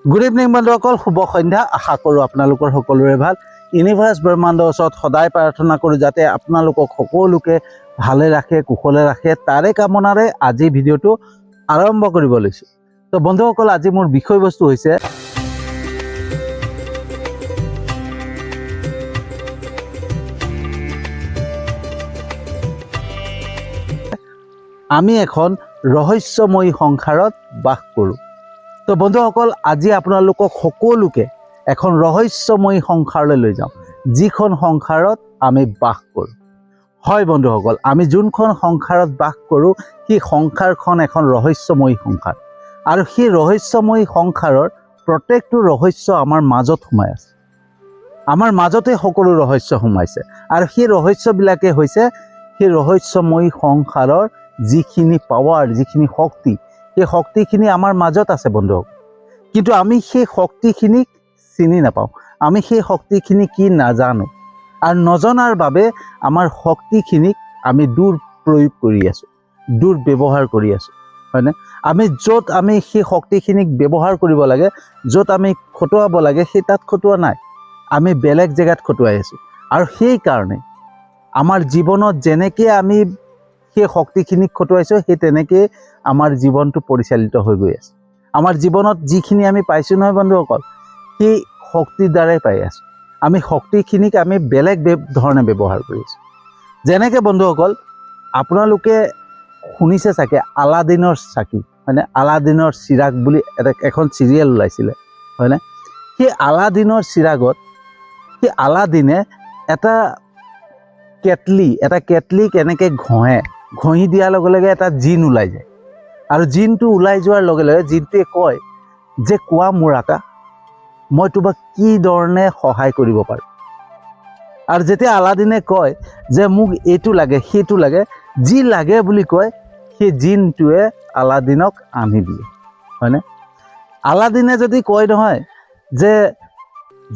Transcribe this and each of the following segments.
Good evening বন্ধুসকল, শুভ সন্ধ্যা। আশা কৰোঁ আপোনালোকৰ সকলোৰে ভাল। ইউনিভাৰ্ছ ব্ৰহ্মাণ্ডৰ ওচৰত সদায় প্ৰাৰ্থনা কৰোঁ যাতে আপোনালোকক সকলোকে ভালে ৰাখে, কুশলে ৰাখে। তাৰে কামনাৰে আজি ভিডিঅ'টো আৰম্ভ কৰিব লৈছোঁ। তো বন্ধুসকল, আজি মোৰ বিষয়বস্তু হৈছে আমি এখন ৰহস্যময়ী সংসাৰত বাস কৰোঁ। তো বন্ধুসকল, আজি আপোনালোকক সকলোকে এখন ৰহস্যময়ী সংসাৰলৈ লৈ যাওঁ, যিখন সংসাৰত আমি বাস কৰোঁ। হয় বন্ধুসকল, আমি যোনখন সংসাৰত বাস কৰোঁ সেই সংসাৰখন এখন ৰহস্যময়ী সংসাৰ, আৰু সেই ৰহস্যময়ী সংসাৰৰ প্ৰত্যেকটো ৰহস্য আমাৰ মাজত সোমাই আছে। আমাৰ মাজতে সকলো ৰহস্য সোমাইছে, আৰু সেই ৰহস্যবিলাকে হৈছে সেই ৰহস্যময়ী সংসাৰৰ যিখিনি পাৱাৰ, যিখিনি শক্তি, সেই শক্তিখিনি আমাৰ মাজত আছে বন্ধুসকল। কিন্তু আমি সেই শক্তিখিনিক চিনি নাপাওঁ, আমি সেই শক্তিখিনি কি নাজানো, আৰু নজনাৰ বাবে আমাৰ শক্তিখিনিক আমি দুৰ্প্ৰয়োগ কৰি আছোঁ, দুৰ্ব্যৱহাৰ কৰি আছোঁ, হয়নে? আমি য'ত আমি সেই শক্তিখিনিক ব্যৱহাৰ কৰিব লাগে, য'ত আমি খটুৱাব লাগে, সেই তাত খটুৱা নাই, আমি বেলেগ জেগাত খটুৱাই আছোঁ। আৰু সেইকাৰণে আমাৰ জীৱনত যেনেকৈ আমি সেই শক্তিখিনিক খটুৱাইছোঁ, সেই তেনেকৈ আমাৰ জীৱনটো পৰিচালিত হৈ গৈ আছে। আমাৰ জীৱনত যিখিনি আমি পাইছোঁ নহয় বন্ধুসকল, সেই শক্তিৰ দ্বাৰাই পাই আছোঁ। আমি শক্তিখিনিক আমি বেলেগ ধৰণে ব্যৱহাৰ কৰি আছোঁ। যেনেকৈ বন্ধুসকল, আপোনালোকে শুনিছে চাগে আলাদিনৰ চাকি, হয়নে? আলাদিনৰ চিৰাগ বুলি এখন চিৰিয়েল ওলাইছিলে, হয়নে? সেই আলাদিনৰ চিৰাগত সেই আলাদিনে এটা কেটলিক এনেকৈ ঘঁহি দিয়াৰ লগে লগে এটা জিন ওলাই যায়, আৰু জিনটো ওলাই যোৱাৰ লগে লগে জিনটোৱে কয় যে কোৱা মোৰ আকা, মই তোমাক কি ধৰণে সহায় কৰিব পাৰোঁ। আৰু যেতিয়া আলাদিনে কয় যে মোক এইটো লাগে সেইটো লাগে, যি লাগে বুলি কয়, সেই জিনটোৱে আলাদিনক আনি দিয়ে, হয়নে? আলাদিনে যদি কয় নহয় যে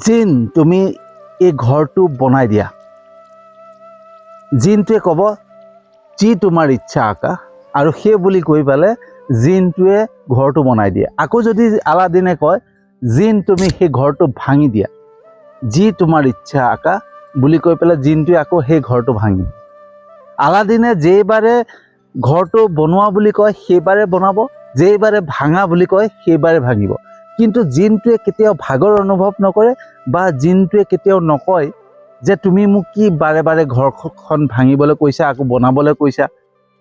জিন তুমি এই ঘৰটো বনাই দিয়া, জিনটোৱে ক'ব যি তোমাৰ ইচ্ছা আকা, আৰু সেই বুলি কৈ পেলাই জিনটোৱে ঘৰটো বনাই দিয়ে। আকৌ যদি আলাদিনে কয় জিন তুমি সেই ঘৰটো ভাঙি দিয়া, যি তোমাৰ ইচ্ছা আকা বুলি কৈ পেলাই জিনটোৱে আকৌ সেই ঘৰটো ভাঙি দিয়ে। আলাদিনে যেইবাৰে ঘৰটো বনোৱা বুলি কয় সেইবাৰে বনাব, যেইবাৰে ভাঙা বুলি কয় সেইবাৰে ভাঙিব। কিন্তু জিনটোৱে কেতিয়াও ভাগৰ অনুভৱ নকৰে, বা জিনটোৱে কেতিয়াও নকয় যে তুমি মোক কি বাৰে বাৰে ঘৰখন ভাঙিবলৈ কৈছা, আকৌ বনাবলৈ কৈছা,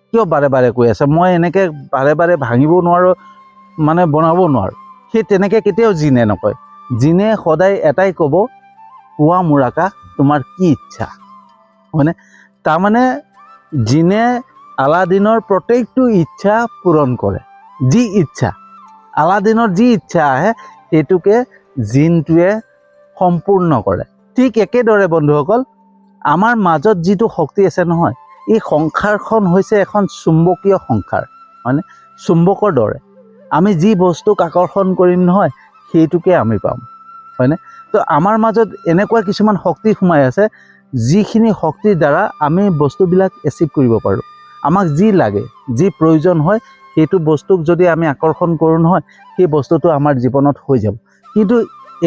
কিয় বাৰে বাৰে কৈ আছা, মই এনেকৈ বাৰে বাৰে ভাঙিব নোৱাৰোঁ, মানে বনাব নোৱাৰোঁ। সেই তেনেকৈ কেতিয়াও জিনে নকয়। জিনে সদায় এটাই ক'ব, কোৱা মোৰ আকা তোমাৰ কি ইচ্ছা, হয়নে? তাৰমানে জিনে আলাদিনৰ প্ৰত্যেকটো ইচ্ছা পূৰণ কৰে। যি ইচ্ছা আলাদিনৰ যি ইচ্ছা আহে সেইটোকে জিনটোৱে সম্পূৰ্ণ কৰে। ঠিক একেদৰে বন্ধুসকল, আমাৰ মাজত যিটো শক্তি আছে নহয়, এই সংসাৰখন হৈছে এখন চুম্বকীয় সংসাৰ, হয়নে? চুম্বকৰ দৰে আমি যি বস্তুক আকৰ্ষণ কৰিম নহয়, সেইটোকে আমি পাম, হয়নে? তো আমাৰ মাজত এনেকুৱা কিছুমান শক্তি সোমাই আছে, যিখিনি শক্তিৰ দ্বাৰা আমি বস্তুবিলাক এচিভ কৰিব পাৰোঁ। আমাক যি লাগে, যি প্ৰয়োজন হয়, সেইটো বস্তুক যদি আমি আকৰ্ষণ কৰোঁ নহয়, সেই বস্তুটো আমাৰ জীৱনত হৈ যাব। কিন্তু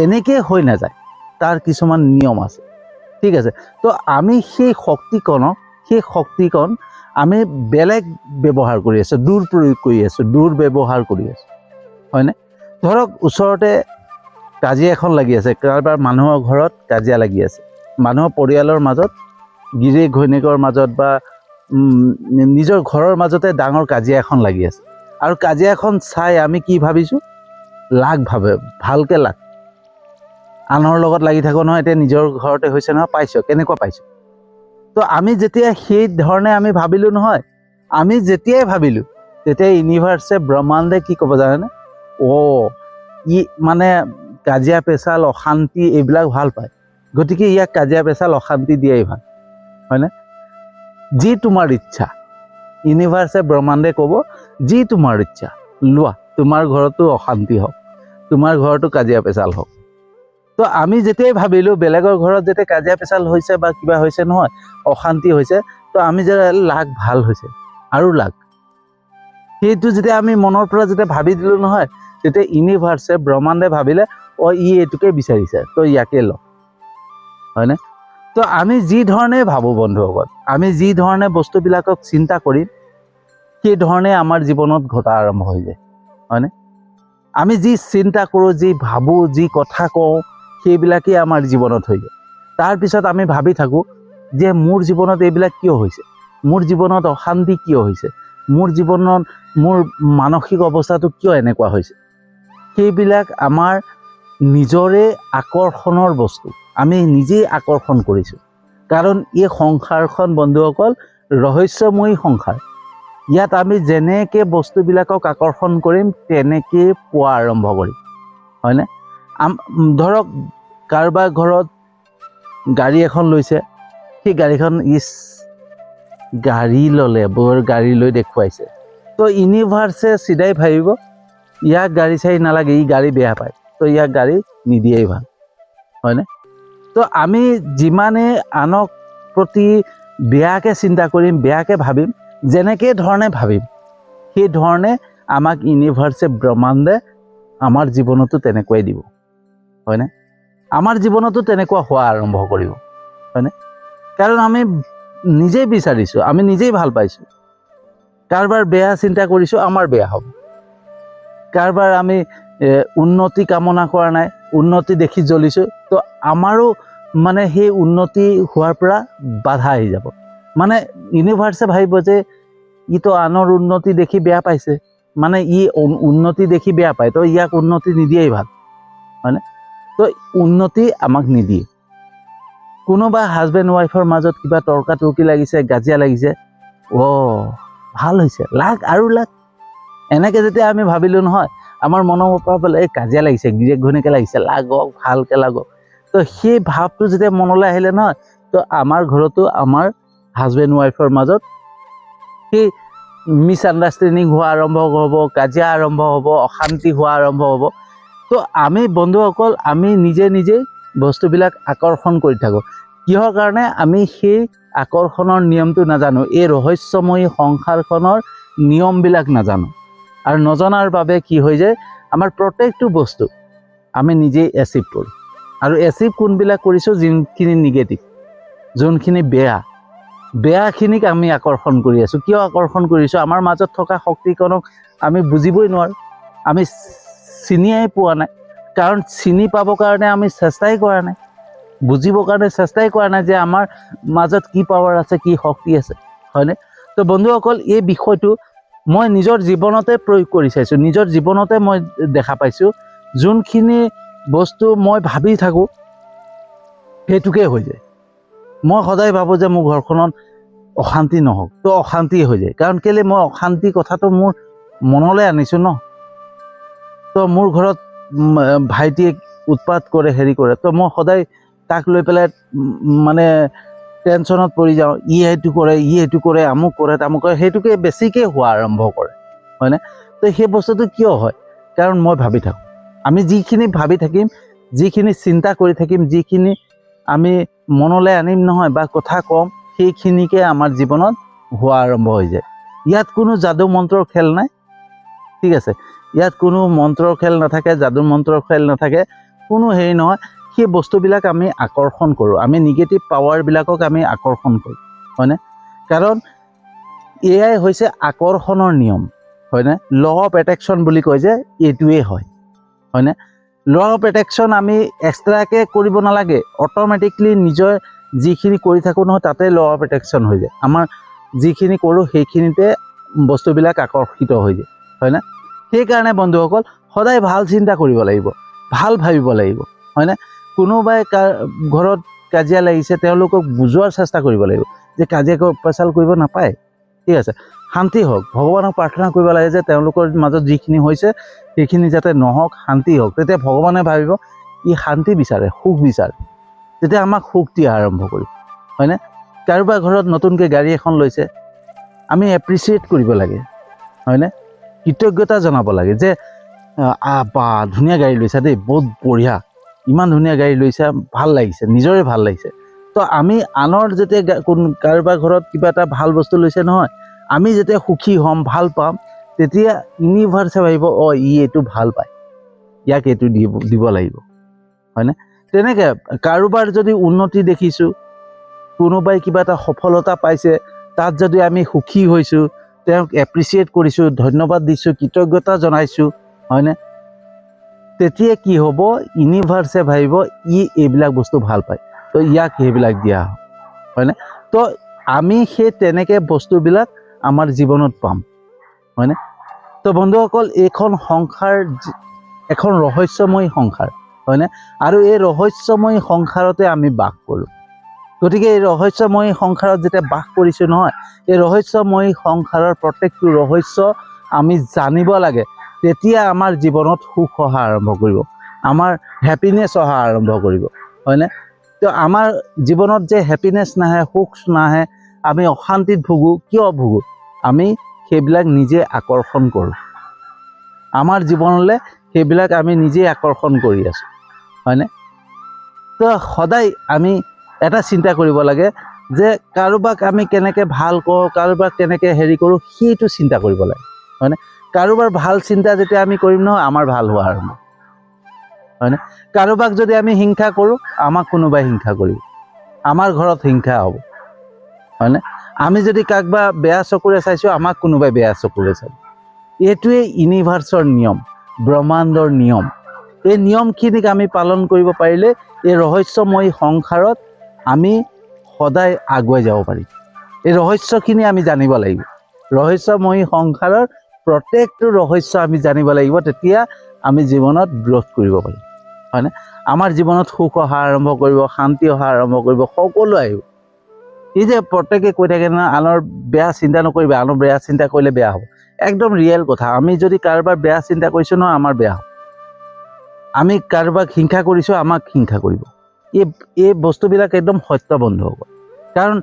এনেকৈ হৈ নাযায়, তাৰ কিছুমান নিয়ম আছে, ঠিক আছে? তো আমি সেই শক্তিকণ আমি বেলেগ ব্যৱহাৰ কৰি আছোঁ, দুৰ্প্ৰয়োগ কৰি আছোঁ, দুৰ্ব্যৱহাৰ কৰি আছোঁ, হয়নে? ধৰক ওচৰতে কাজিয়া এখন লাগি আছে, কাৰোবাৰ মানুহৰ ঘৰত কাজিয়া লাগি আছে, মানুহৰ পৰিয়ালৰ মাজত, গিৰিয়েক ঘৈণীয়েকৰ মাজত, বা নিজৰ ঘৰৰ মাজতে ডাঙৰ কাজিয়া এখন লাগি আছে। আৰু কাজিয়াখন চাই আমি কি ভাবিছোঁ, ভালকৈ লাগ, আনৰ লগত লাগি থাকোঁ নহয়, এতিয়া নিজৰ ঘৰতে হৈছে নহয়, পাইছোঁ কেনেকুৱা পাইছোঁ। তো আমি যেতিয়া সেই ধৰণে আমি ভাবিলোঁ নহয়, আমি যেতিয়াই ভাবিলোঁ, তেতিয়া ইউনিভাৰ্ছে, ব্ৰহ্মাণ্ডে কি ক'ব জানেনে? ই মানে কাজিয়া পেচাল, অশান্তি এইবিলাক ভাল পায়, গতিকে ইয়াক কাজিয়া পেচাল অশান্তি দিয়াই ভাল, হয়নে? যি তোমাৰ ইচ্ছা, ইউনিভাৰ্ছে, ব্ৰহ্মাণ্ডে ক'ব যি তোমাৰ ইচ্ছা লোৱা, তোমাৰ ঘৰতো অশান্তি হওক, তোমাৰ ঘৰতো কাজিয়া পেচাল হওক। তো আমি যেতিয়াই ভাবিলোঁ বেলেগৰ ঘৰত যেতিয়া কাজিয়া পেচাল হৈছে বা কিবা হৈছে নহয়, অশান্তি হৈছে, তো আমি যে লাগ ভাল হৈছে আৰু লাগ, সেইটো যেতিয়া আমি মনৰ পৰা যেতিয়া ভাবি দিলোঁ নহয়, তেতিয়া ইউনিভাৰ্ছে ব্ৰহ্মাণ্ডে ভাবিলে ই এইটোকে বিচাৰিছে তো ইয়াকে ল, হয়নে? তো আমি যি ধৰণে ভাবোঁ বন্ধুসকল, আমি যি ধৰণে বস্তুবিলাকক চিন্তা কৰিম সেই ধৰণে আমাৰ জীৱনত ঘটা আৰম্ভ হৈ যায়, হয়নে? আমি যি চিন্তা কৰোঁ, যি ভাবোঁ, যি কথা কওঁ সেইবিলাকেই আমাৰ জীৱনত হৈ যায়। তাৰপিছত আমি ভাবি থাকোঁ যে মোৰ জীৱনত এইবিলাক কিয় হৈছে, মোৰ জীৱনত অশান্তি কিয় হৈছে, মোৰ জীৱনত মোৰ মানসিক অৱস্থাটো কিয় এনেকুৱা হৈছে। সেইবিলাক আমাৰ নিজৰে আকৰ্ষণৰ বস্তু, আমি নিজেই আকৰ্ষণ কৰিছোঁ। কাৰণ এই সংসাৰখন বন্ধুসকল ৰহস্যময়ী সংসাৰ। ইয়াত আমি যেনেকৈ বস্তুবিলাকক আকৰ্ষণ কৰিম তেনেকৈ পোৱা আৰম্ভ কৰিম, হয়নে? ধৰক কাৰোবাৰ ঘৰত গাড়ী এখন লৈছে, সেই গাড়ীখন গাড়ী ল'লে, বৰ গাড়ী লৈ দেখুৱাইছে, তো ইউনিভাৰ্ছে চিধাই ভাবিব ইয়াক গাড়ী চাড়ী নালাগে, ই গাড়ী বেয়া পায়, তো ইয়াক গাড়ী নিদিয়েই ভাল, হয়নে? তো আমি যিমানে আনক প্ৰতি বেয়াকৈ চিন্তা কৰিম, বেয়াকৈ ভাবিম, যেনেকৈ ধৰণে ভাবিম সেই ধৰণে আমাক ইউনিভাৰ্ছে ব্ৰহ্মাণ্ডে আমাৰ জীৱনতো তেনেকুৱাই দিব, হয়নে? আমাৰ জীৱনতো তেনেকুৱা হোৱা আৰম্ভ কৰিব, হয়নে? কাৰণ আমি নিজেই বিচাৰিছোঁ, আমি নিজেই ভাল পাইছোঁ। কাৰোবাৰ বেয়া চিন্তা কৰিছোঁ, আমাৰ বেয়া হ'ব। কাৰোবাৰ আমি উন্নতি কামনা কৰা নাই, উন্নতি দেখি জ্বলিছোঁ, তো আমাৰো মানে সেই উন্নতি হোৱাৰ পৰা বাধা আহি যাব। মানে ইউনিভাৰ্ছে ভাবিব যে ইটো আনৰ উন্নতি দেখি বেয়া পাইছে, মানে ই উন্নতি দেখি বেয়া পায়, তো ইয়াক উন্নতি নিদিয়েই ভাল, হয়নে? তো উন্নতি আমাক নিদিয়ে। কোনোবা হাজবেণ্ড ৱাইফৰ মাজত কিবা তৰ্কাতৰ্কি লাগিছে, কাজিয়া লাগিছে, ভাল হৈছে, লাগ আৰু লাগ, এনেকৈ যেতিয়া আমি ভাবিলোঁ নহয়, আমাৰ মনৰ পৰা বোলে এই কাজিয়া লাগিছে, গিৰিয়েক ঘৈণীয়েকে লাগিছে, লাগক, ভালকৈ লাগক, তো সেই ভাৱটো যেতিয়া মনলৈ আহিলে নহয়, তো আমাৰ ঘৰতো আমাৰ হাজবেণ্ড ৱাইফৰ মাজত সেই মিছ আণ্ডাৰষ্টেণ্ডিং হোৱা আৰম্ভ হ'ব, কাজিয়া আৰম্ভ হ'ব, অশান্তি হোৱা আৰম্ভ হ'ব। তো আমি বন্ধুসকল আমি নিজে নিজেই বস্তুবিলাক আকৰ্ষণ কৰি থাকোঁ। কিহৰ কাৰণে? আমি সেই আকৰ্ষণৰ নিয়মটো নাজানো, এই ৰহস্যময়ী সংসাৰখনৰ নিয়মবিলাক নাজানো। আৰু নজনাৰ বাবে কি হৈ যায়, আমাৰ প্ৰত্যেকটো বস্তু আমি নিজেই এচিভ কৰোঁ। আৰু এচিভ কোনবিলাক কৰিছোঁ? যোনখিনি নিগেটিভ, যোনখিনি বেয়াখিনিক আমি আকৰ্ষণ কৰি আছোঁ। কিয় আকৰ্ষণ কৰিছোঁ? আমাৰ মাজত থকা শক্তিকণক আমি বুজিবই নোৱাৰোঁ, আমি চিনিয়াই পোৱা নাই। কাৰণ চিনি পাবৰ কাৰণে আমি চেষ্টাই কৰা নাই, বুজিবৰ কাৰণে চেষ্টাই কৰা নাই যে আমাৰ মাজত কি পাৱাৰ আছে, কি শক্তি আছে, হয়নে? তো বন্ধুসকল এই বিষয়টো মই নিজৰ জীৱনতে প্ৰয়োগ কৰি চাইছোঁ, নিজৰ জীৱনতে মই দেখা পাইছোঁ। যোনখিনি বস্তু মই ভাবি থাকোঁ সেইটোকে হৈ যায়। মই সদায় ভাবোঁ যে মোৰ ঘৰখনত অশান্তি নহওক, তো অশান্তি হৈ যায়। কাৰণ কেলৈ? মই অশান্তি কথাটো মোৰ মনলৈ আনিছোঁ ন। তো মোৰ ঘৰত ভাইটিয়ে উৎপাত কৰে, হেৰি কৰে, তো মই সদায় তাক লৈ পেলাই মানে টেনশ্যনত পৰি যাওঁ। ই এইটো কৰে, আমুক কৰে, তামুক কৰে, সেইটোকে বেছিকৈ হোৱা আৰম্ভ কৰে, হয়নে? তো সেই বস্তুটো কিয় হয়? কাৰণ মই ভাবি থাকোঁ। আমি যিখিনি ভাবি থাকিম, যিখিনি চিন্তা কৰি থাকিম, যিখিনি আমি মনলৈ আনিম নহয় বা কথা ক'ম, সেইখিনিকে আমাৰ জীৱনত হোৱা আৰম্ভ হৈ যায়। ইয়াত কোনো যাদু মন্ত্ৰৰ খেল নাই, ঠিক আছে? ইয়াত কোনো মন্ত্ৰৰ খেল নাথাকে, যাদু মন্ত্ৰৰ খেল নাথাকে, কোনো হেৰি নহয়। সেই বস্তুবিলাক আমি আকৰ্ষণ কৰোঁ, আমি নিগেটিভ পাৱাৰবিলাকক আমি আকৰ্ষণ কৰোঁ, হয়নে? কাৰণ এয়াই হৈছে আকৰ্ষণৰ নিয়ম, হয়নে? ল অফ এট্ৰেকশ্যন বুলি কয় যে এইটোৱেই হয়, হয়নে? ল অফ এট্ৰেকশ্যন আমি এক্সট্ৰাকৈ কৰিব নালাগে, অট'মেটিকলি নিজৰ যিখিনি কৰি থাকোঁ নহয় তাতে ল অফ এট্ৰেকশ্যন হৈ যায়। আমাৰ যিখিনি কৰোঁ সেইখিনিতে বস্তুবিলাক আকৰ্ষিত হৈ যায়, হয়নে? সেইকাৰণে বন্ধুসকল সদায় ভাল চিন্তা কৰিব লাগিব, ভাল ভাবিব লাগিব, হয়নে? কোনোবাই ঘৰত কাজিয়া লাগিছে, তেওঁলোকক বুজোৱাৰ চেষ্টা কৰিব লাগিব যে কাজিয়া পেচাল কৰিব নাপায়, ঠিক আছে? শান্তি হওক, ভগৱানক প্ৰাৰ্থনা কৰিব লাগে যে তেওঁলোকৰ মাজত যিখিনি হৈছে সেইখিনি যাতে নহওক, শান্তি হওক। তেতিয়া ভগৱানে ভাবিব ই শান্তি বিচাৰে, সুখ বিচাৰে, তেতিয়া আমাক সুখ দিয়া আৰম্ভ কৰিম, হয়নে? কাৰোবাৰ ঘৰত নতুনকৈ গাড়ী এখন লৈছে, আমি এপ্ৰিচিয়েট কৰিব লাগে, হয়নে? কৃতজ্ঞতা জনাব লাগে যে বা ধুনীয়া গাড়ী লৈছা দেই, বহুত বঢ়িয়া, ইমান ধুনীয়া গাড়ী লৈছা, ভাল লাগিছে, নিজৰে ভাল লাগিছে। তো আমি আনৰ যেতিয়া কাৰোবাৰ ঘৰত কিবা এটা ভাল বস্তু লৈছে নহয়, আমি যেতিয়া সুখী হ'ম, ভাল পাম, তেতিয়া ইউনিভাৰ্ছে ভাবিব ই এইটো ভাল পায়, ইয়াক এইটো দিব লাগিব, হয়নে? তেনেকৈ কাৰোবাৰ যদি উন্নতি দেখিছোঁ, কোনোবাই কিবা এটা সফলতা পাইছে, তাত যদি আমি সুখী হৈছোঁ, তেওঁক এপ্ৰিচিয়েট কৰিছোঁ, ধন্যবাদ দিছোঁ, কৃতজ্ঞতা জনাইছোঁ, হয়নে? তেতিয়া কি হ'ব, ইউনিভাৰ্ছে ভাবিব ই এইবিলাক বস্তু ভাল পায়, তো ইয়াক সেইবিলাক দিয়া হয়, হয়নে? তো আমি সেই তেনেকৈ বস্তুবিলাক আমাৰ জীৱনত পাম, হয়নে? তো বন্ধুসকল, এইখন সংসাৰ এখন ৰহস্যময়ী সংসাৰ, হয়নে? আৰু এই ৰহস্যময়ী সংসাৰতে আমি বাস কৰোঁ। গতিকে এই ৰহস্যময়ী সংসাৰত যেতিয়া বাস কৰিছোঁ নহয়, এই ৰহস্যময়ী সংসাৰৰ প্ৰত্যেকটো ৰহস্য আমি জানিব লাগে, তেতিয়া আমাৰ জীৱনত সুখ অহা আৰম্ভ কৰিব, আমাৰ হেপিনেছ অহা আৰম্ভ কৰিব, হয়নে? তো আমাৰ জীৱনত যে হেপিনেছ নাহে, সুখ নাহে, আমি অশান্তিত ভুগোঁ, কিয় ভুগোঁ? আমি সেইবিলাক নিজে আকৰ্ষণ কৰোঁ, আমাৰ জীৱনলৈ সেইবিলাক আমি নিজেই আকৰ্ষণ কৰি আছোঁ, হয়নে? তো সদায় আমি এটা চিন্তা কৰিব লাগে যে কাৰোবাক আমি কেনেকৈ ভাল কৰোঁ, কাৰোবাক কেনেকৈ হেৰি কৰোঁ, সেইটো চিন্তা কৰিব লাগে, হয়নে? কাৰোবাৰ ভাল চিন্তা যেতিয়া আমি কৰিম নহয়, আমাৰ ভাল হোৱা আৰম্ভ, হয়নে? কাৰোবাক যদি আমি হিংসা কৰোঁ, আমাক কোনোবাই হিংসা কৰিব, আমাৰ ঘৰত হিংসা হ'ব, হয়নে? আমি যদি কাকবা বেয়া চকুৰে চাইছোঁ, আমাক কোনোবাই বেয়া চকুৰে চাব। এইটোৱে ইউনিভাৰ্ছৰ নিয়ম, ব্ৰহ্মাণ্ডৰ নিয়ম। এই নিয়মখিনিক আমি পালন কৰিব পাৰিলে এই ৰহস্যময়ী সংসাৰত আমি সদায় আগুৱাই যাব পাৰিম। এই ৰহস্যখিনি আমি জানিব লাগিব, ৰহস্যময়ী সংসাৰৰ প্ৰত্যেকটো ৰহস্য আমি জানিব লাগিব, তেতিয়া আমি জীৱনত গ্ৰথ কৰিব পাৰিম, হয়নে? আমাৰ জীৱনত সুখ অহা আৰম্ভ কৰিব, শান্তি অহা আৰম্ভ কৰিব, সকলো আহিব। এই যে প্ৰত্যেকে কৈ থাকে না, আনৰ বেয়া চিন্তা নকৰিবা, আনৰ বেয়া চিন্তা কৰিলে বেয়া হ'ব, একদম ৰিয়েল কথা। আমি যদি কাৰোবাৰ বেয়া চিন্তা কৰিছোঁ নহয়, আমাৰ বেয়া হ'ব। আমি কাৰোবাক হিংসা কৰিছোঁ, আমাক হিংসা কৰিব। এই বস্তুবিলাক একদম সত্য বন্ধ হ'ব, কাৰণ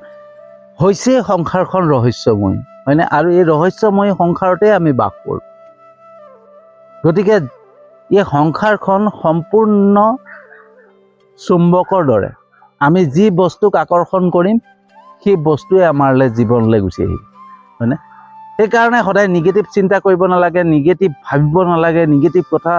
হৈছে সংসাৰখন ৰহস্যময়ী, হয়নে? আৰু এই ৰহস্যময়ী সংসাৰতে আমি বাস কৰোঁ। গতিকে এই সংসাৰখন সম্পূৰ্ণ চুম্বকৰ দৰে, আমি যি বস্তুক আকৰ্ষণ কৰিম, সেই বস্তুৱে আমালৈ জীৱনলৈ গুচি আহিব, হয়নে? সেইকাৰণে সদায় নিগেটিভ চিন্তা কৰিব নালাগে, নিগেটিভ ভাবিব নালাগে, নিগেটিভ কথা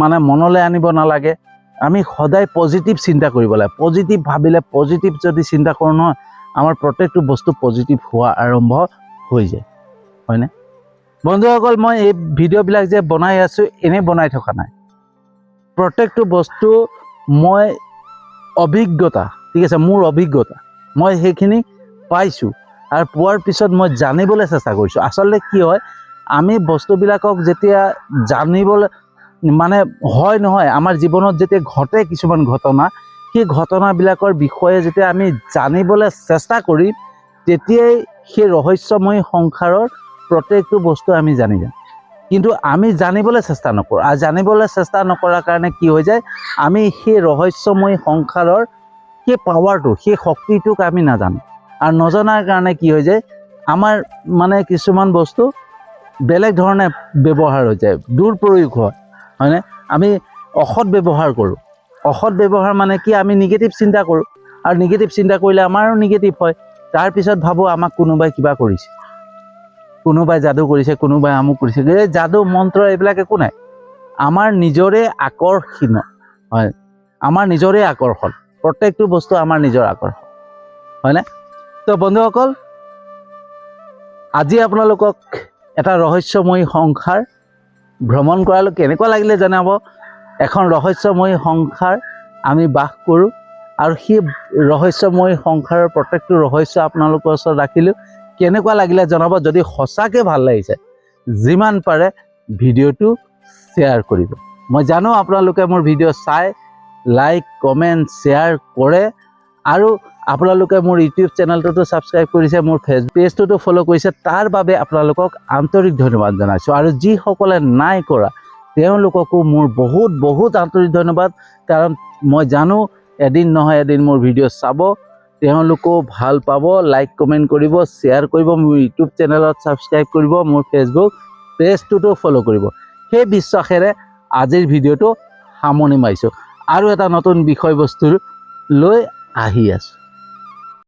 মানে মনলৈ আনিব নালাগে। আমি সদায় পজিটিভ চিন্তা কৰিব লাগে। পজিটিভ ভাবিলে, পজিটিভ যদি চিন্তা কৰোঁ নহয়, আমাৰ প্ৰত্যেকটো বস্তু পজিটিভ হোৱা আৰম্ভ হৈ যায়, হয়নে? বন্ধুসকল, মই এই ভিডিঅ'বিলাক যে বনাই আছোঁ, এনেই বনাই থকা নাই। প্ৰত্যেকটো বস্তু মই অভিজ্ঞতা, ঠিক আছে, মোৰ অভিজ্ঞতা, মই সেইখিনি পাইছোঁ, আৰু পোৱাৰ পিছত মই জানিবলৈ চেষ্টা কৰিছোঁ। আচলতে কি হয়, আমি বস্তুবিলাকক যেতিয়া জানিবলৈ মানে হয় নহয়, আমাৰ জীৱনত যেতিয়া ঘটে কিছুমান ঘটনা, সেই ঘটনাবিলাকৰ বিষয়ে যেতিয়া আমি জানিবলৈ চেষ্টা কৰিম, তেতিয়াই সেই ৰহস্যময়ী সংসাৰৰ প্ৰত্যেকটো বস্তু আমি জানি যাম। কিন্তু আমি জানিবলৈ চেষ্টা নকৰোঁ, আৰু জানিবলৈ চেষ্টা নকৰাৰ কাৰণে কি হৈ যায়, আমি সেই ৰহস্যময়ী সংসাৰৰ সেই পাৱাৰটো, সেই শক্তিটোক আমি নাজানো, আৰু নজনাৰ কাৰণে কি হৈ যায়, আমাৰ মানে কিছুমান বস্তু বেলেগ ধৰণে ব্যৱহাৰ হৈ যায়, দুৰপ্ৰয়োগ হয়, হয়নে? আমি অসৎ ব্যৱহাৰ কৰোঁ। অসৎ ব্যৱহাৰ মানে কি, আমি নিগেটিভ চিন্তা কৰোঁ, আৰু নিগেটিভ চিন্তা কৰিলে আমাৰো নিগেটিভ হয়। তাৰপিছত ভাবোঁ আমাক কোনোবাই কিবা কৰিছে, কোনোবাই যাদু কৰিছে, কোনোবাই আমুক কৰিছে। এই যাদু মন্ত্ৰ এইবিলাক একো নাই, আমাৰ নিজৰে আকৰ্ষণ, হয়, আমাৰ নিজৰে আকৰ্ষণ, প্ৰত্যেকটো বস্তু আমাৰ নিজৰ আকৰ্ষণ, হয়নে? তো বন্ধুসকল, আজি আপোনালোকক এটা ৰহস্যময়ী সংসাৰ ভ্ৰমণ কৰালো, কেনেকুৱা লাগিলে জনাব। এখন ৰহস্যময়ী সংসাৰ আমি বাস কৰোঁ, আৰু সেই ৰহস্যময়ী সংসাৰৰ প্ৰত্যেকটো ৰহস্য আপোনালোকৰ ওচৰত ৰাখিলোঁ। কেনেকুৱা লাগিলে জনাব। যদি সঁচাকৈ ভাল লাগিছে, যিমান পাৰে ভিডিঅ'টো শ্বেয়াৰ কৰিব। মই জানো আপোনালোকে মোৰ ভিডিঅ' চাই লাইক, কমেণ্ট, শ্বেয়াৰ কৰে, আৰু আপোনালোকে মোৰ ইউটিউব চেনেলটোতো ছাবস্ক্ৰাইব কৰিছে, মোৰ ফেচবুক পেজটোতো ফ'ল' কৰিছে, তাৰ বাবে আপোনালোকক আন্তৰিক ধন্যবাদ জনাইছোঁ। আৰু যিসকলে নাই কৰা, তেওঁলোককো মোৰ বহুত বহুত আন্তৰিক ধন্যবাদ, কাৰণ মই জানো এদিন নহয় এদিন মোৰ ভিডিঅ' চাব, তেওঁলোকেও ভাল পাব, লাইক কমেণ্ট কৰিব, শ্বেয়াৰ কৰিব, মোৰ ইউটিউব চেনেলত ছাবস্ক্ৰাইব কৰিব, মোৰ ফেচবুক পেজটোতো ফ'ল' কৰিব। সেই বিশ্বাসেৰে আজিৰ ভিডিঅ'টো সামৰণি মাৰিছোঁ, আৰু এটা নতুন বিষয়বস্তু লৈ আহি আছোঁ।